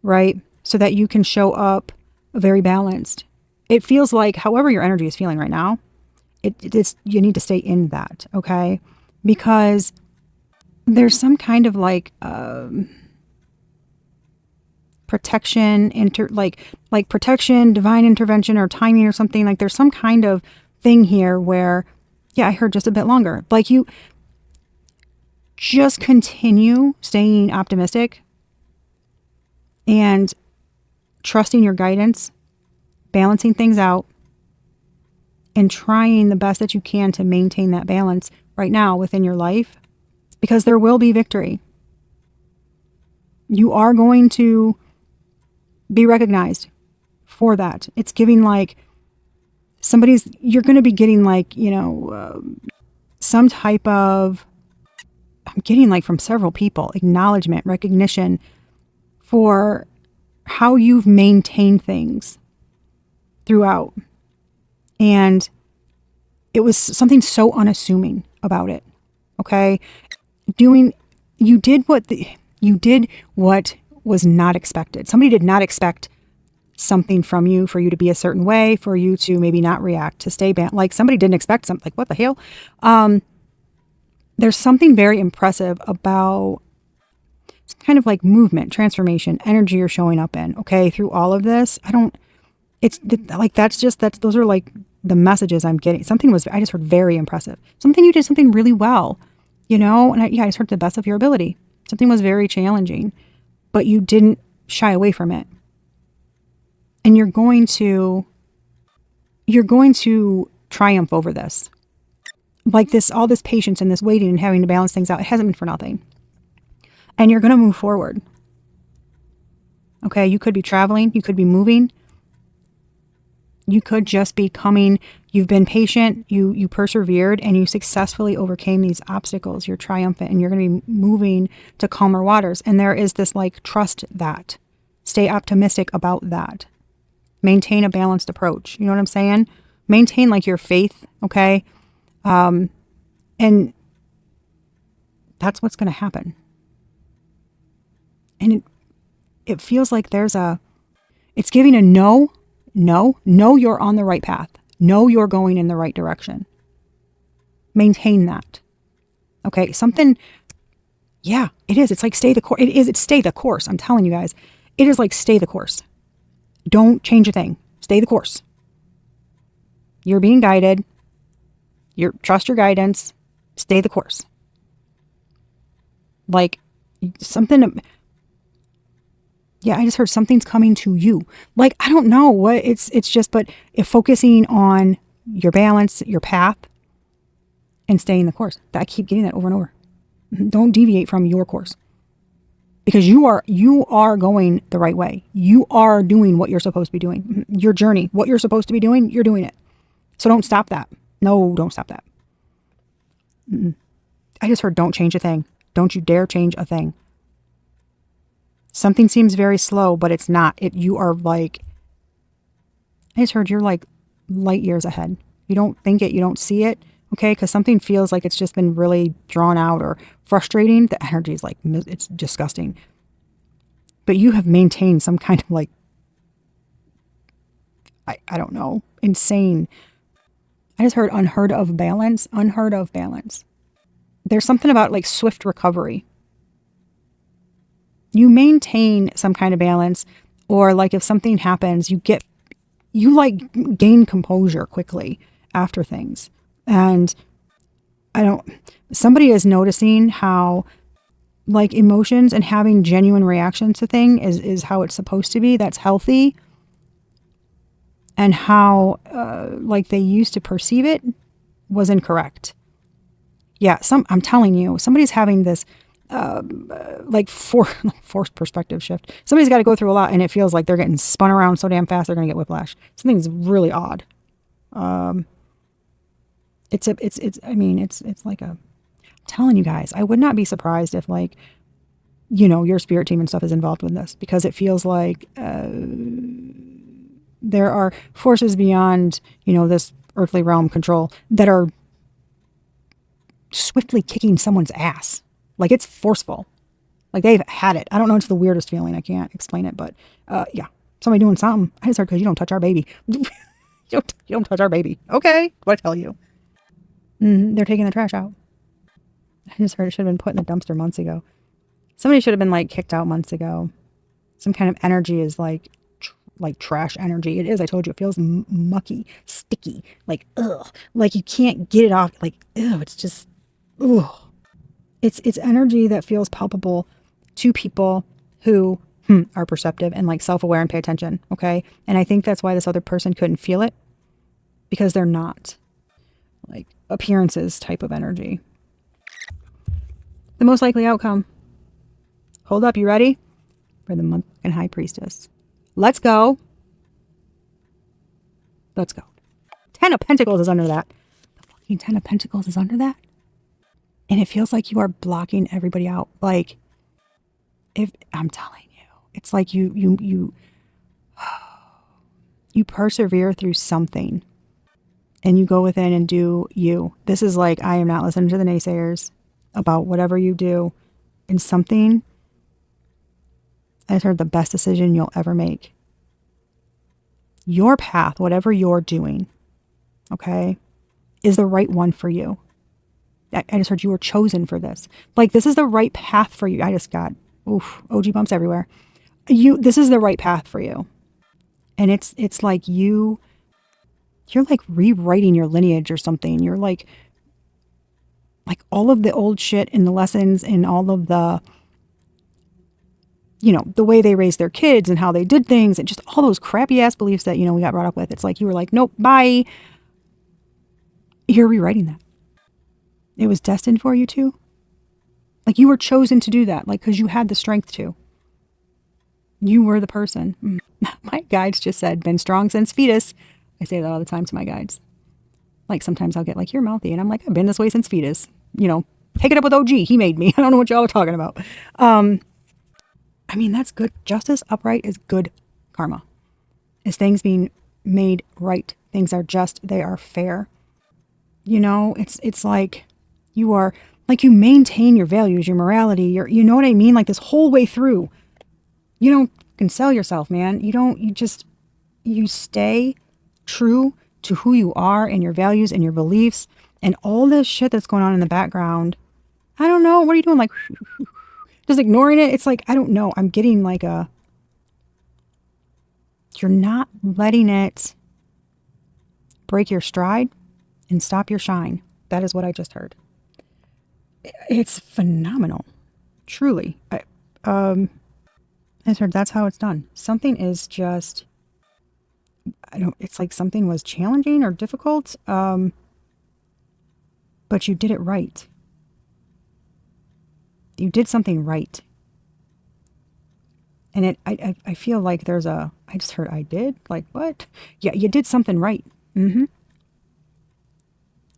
right? So that you can show up very balanced. It feels like however your energy is feeling right now, it's you need to stay in that, okay? Because there's some kind of like protection, like protection, divine intervention or timing or something. Like there's some kind of thing here where, I heard just a bit longer. Like you just continue staying optimistic and trusting your guidance, balancing things out, and trying the best that you can to maintain that balance right now within your life, because there will be victory. You are going to be recognized for that. It's giving like you're going to be getting like, some type of, I'm getting like from several people, acknowledgement, recognition for how you've maintained things throughout. And it was something so unassuming about it. Okay. You did what was not expected. Somebody did not expect something from you, for you to be a certain way, for you to maybe not react, to stay like somebody didn't expect something. Like, what the hell? There's something very impressive about kind of like movement, transformation, energy you're showing up in, okay? Through all of this, those are like the messages I'm getting. I just heard very impressive. You did something really well, and I just heard the best of your ability. Something was very challenging, but you didn't shy away from it. And you're going to triumph over this. Like all this patience and this waiting and having to balance things out, it hasn't been for nothing. And you're going to move forward. Okay, you could be traveling, you could be moving. You could just be coming, you've been patient, you persevered, and you successfully overcame these obstacles. You're triumphant, and you're going to be moving to calmer waters. And there is this like, trust that. Stay optimistic about that. Maintain a balanced approach. You know what I'm saying? Maintain like your faith, okay? And that's what's going to happen. And it feels like it's giving a no, you're on the right path. No, you're going in the right direction. Maintain that. Okay, yeah, it is. It's like stay the course. It's stay the course. I'm telling you guys, it is like stay the course. Don't change a thing. Stay the course. You're being guided. Trust your guidance. Stay the course. Like something. Yeah, I just heard something's coming to you. Like, I don't know what it's just, but if focusing on your balance, your path, and staying the course. I keep getting that over and over. Don't deviate from your course. Because you are going the right way. You are doing what you're supposed to be doing. Your journey, what you're supposed to be doing, you're doing it. So don't stop that. No, don't stop that. I just heard don't change a thing. Don't you dare change a thing. Something seems very slow, but it's not. You are like, I just heard you're like light years ahead. You don't think it, you don't see it, okay? Because something feels like it's just been really drawn out or frustrating. The energy is like, it's disgusting. But you have maintained some kind of like, I don't know, insane. I just heard unheard of balance. There's something about like swift recovery. You maintain some kind of balance, or like if something happens, you like gain composure quickly after things. And somebody is noticing how like emotions and having genuine reactions to things is how it's supposed to be. That's healthy. And how like they used to perceive it was incorrect. Yeah, I'm telling you, somebody's having this forced perspective shift. Somebody's got to go through a lot, and it feels like they're getting spun around so damn fast they're going to get whiplash. Something's really odd. It's like I'm telling you guys, I would not be surprised if like, your spirit team and stuff is involved with this, because it feels like there are forces beyond, this earthly realm control that are swiftly kicking someone's ass. Like it's forceful. Like they've had it. I don't know. It's the weirdest feeling. I can't explain it, but yeah, somebody doing something. I just heard because you don't touch our baby. you don't touch our baby. Okay, what I tell you? They're taking the trash out. I just heard it should have been put in the dumpster months ago. Somebody should have been like kicked out months ago. Some kind of energy is like trash energy. It is. I told you, it feels mucky, sticky. Like ugh. Like you can't get it off. Like ew. It's just ugh. It's energy that feels palpable to people who are perceptive and like self-aware and pay attention. Okay. And I think that's why this other person couldn't feel it, because they're not like appearances type of energy. The most likely outcome. Hold up. You ready? For the month and high priestess. Let's go. Let's go. 10 of Pentacles is under that. The fucking 10 of Pentacles is under that. And it feels like you are blocking everybody out. Like, I'm telling you, it's like you persevere through something and you go within and do you. This is like, I am not listening to the naysayers about whatever you do. And something, I just heard the best decision you'll ever make. Your path, whatever you're doing, okay, is the right one for you. I just heard you were chosen for this. Like, this is the right path for you. I just got Oof, OG bumps everywhere. This is the right path for you. And it's like you're like rewriting your lineage or something. You're like all of the old shit and the lessons and all of the, the way they raised their kids and how they did things and just all those crappy ass beliefs that, we got brought up with. It's like you were like, nope, bye. You're rewriting that. It was destined for you to. Like you were chosen to do that, like because you had the strength to. You were the person. My guides just said, been strong since fetus. I say that all the time to my guides. Like sometimes I'll get like, you're mouthy. And I'm like, I've been this way since fetus. Take it up with OG. He made me. I don't know what y'all are talking about. I mean, that's good. Justice upright is good karma. Is things being made right. Things are just, they are fair. It's like you are, like you maintain your values, your morality, you know what I mean? Like this whole way through. You don't can sell yourself, man. You stay true to who you are and your values and your beliefs and all this shit that's going on in the background. I don't know. What are you doing? Like, just ignoring it? It's like, I don't know. I'm getting like you're not letting it break your stride and stop your shine. That is what I just heard. It's phenomenal. Truly. I just heard that's how it's done. Something is just, it's like something was challenging or difficult, but you did it right. You did something right. And I feel like I just heard I did? Like, what? Yeah, you did something right.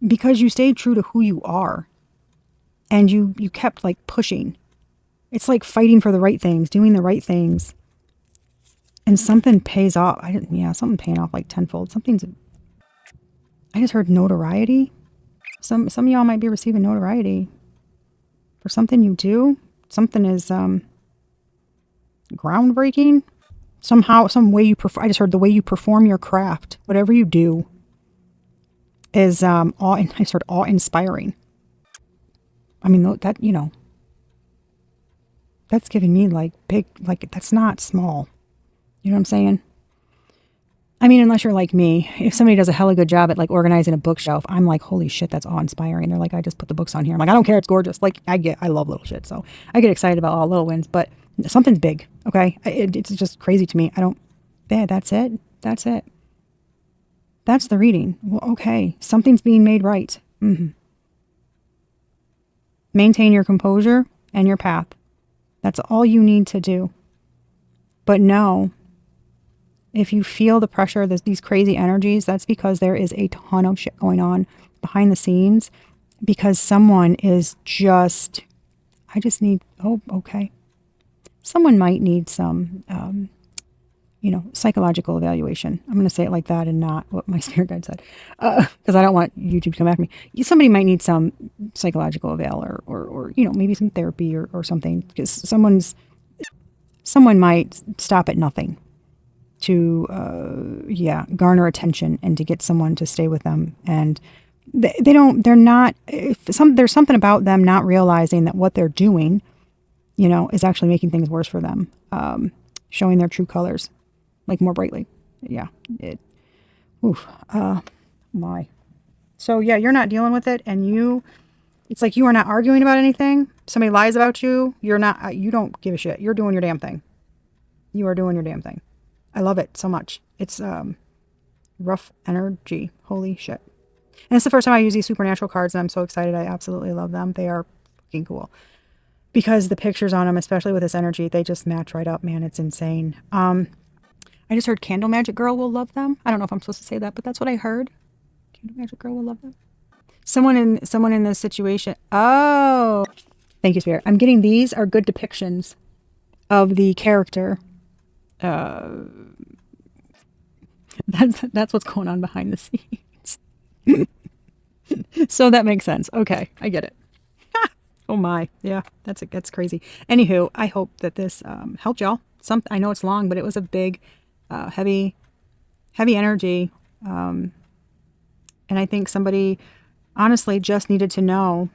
Because you stayed true to who you are. And you kept like pushing. It's like fighting for the right things, doing the right things. And something pays off. Something paying off like tenfold. I just heard notoriety. Some of y'all might be receiving notoriety for something you do. Something is groundbreaking. Somehow, some way you perform. I just heard the way you perform your craft, whatever you do, is I just heard awe-inspiring. I mean, that, that's giving me like big, like that's not small. You know what I'm saying? I mean, unless you're like me, if somebody does a hella good job at like organizing a bookshelf, I'm like, holy shit, that's awe-inspiring. They're like, I just put the books on here. I'm like, I don't care. It's gorgeous. Like I love little shit. So I get excited about all little wins, but something's big. Okay. It's just crazy to me. That's it. That's it. That's the reading. Well, okay. Something's being made right. Maintain your composure and your path. That's all you need to do. But no, if you feel the pressure, these crazy energies, that's because there is a ton of shit going on behind the scenes because someone is just, okay. Someone might need some, psychological evaluation. I'm going to say it like that and not what my spirit guide said, because I don't want YouTube to come after me. Somebody might need some psychological eval or maybe some therapy or something, because someone might stop at nothing to, garner attention and to get someone to stay with them. And there's something about them not realizing that what they're doing, is actually making things worse for them. Showing their true colors, like more brightly. Yeah. My. So yeah, you're not dealing with it, and it's like you are not arguing about anything. Somebody lies about you. You don't give a shit. You're doing your damn thing. You are doing your damn thing. I love it so much. It's rough energy. Holy shit. And it's the first time I use these supernatural cards, and I'm so excited. I absolutely love them. They are fucking cool. Because the pictures on them, especially with this energy, they just match right up, man. It's insane. I just heard Candle Magic Girl will love them. I don't know if I'm supposed to say that, but that's what I heard. Candle Magic Girl will love them. Someone in this situation. Oh, thank you, Spirit. I'm getting these are good depictions of the character. That's what's going on behind the scenes. So that makes sense. Okay, I get it. Oh my, yeah, that's crazy. Anywho, I hope that this helped y'all. I know it's long, but it was a big, heavy energy, and I think somebody honestly just needed to know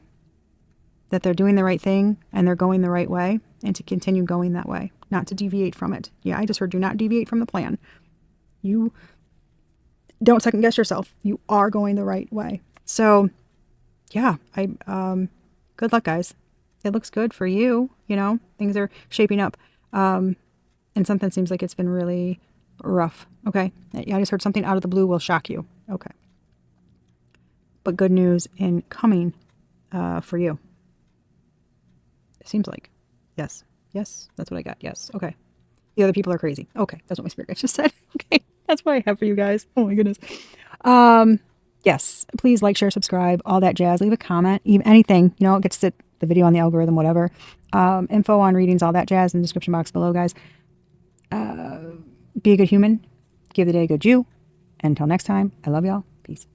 that they're doing the right thing and they're going the right way, and to continue going that way, not to deviate from it. Yeah, I just heard do not deviate from the plan. You don't second guess yourself. You are going the right way. So yeah, good luck, guys. It looks good for you. You know, things are shaping up. And something seems like it's been really rough. Okay. Yeah, I just heard something out of the blue will shock you. Okay. But good news in coming for you. It seems like. Yes. Yes. That's what I got. Yes. Okay. The other people are crazy. Okay. That's what my spirit guide just said. Okay. That's what I have for you guys. Oh my goodness. Yes. Please like, share, subscribe, all that jazz. Leave a comment. Even anything. You know, it gets the video on the algorithm, whatever. Info on readings, all that jazz in the description box below, guys. Be a good human. Give the day a good you. Until next time, I love y'all. Peace.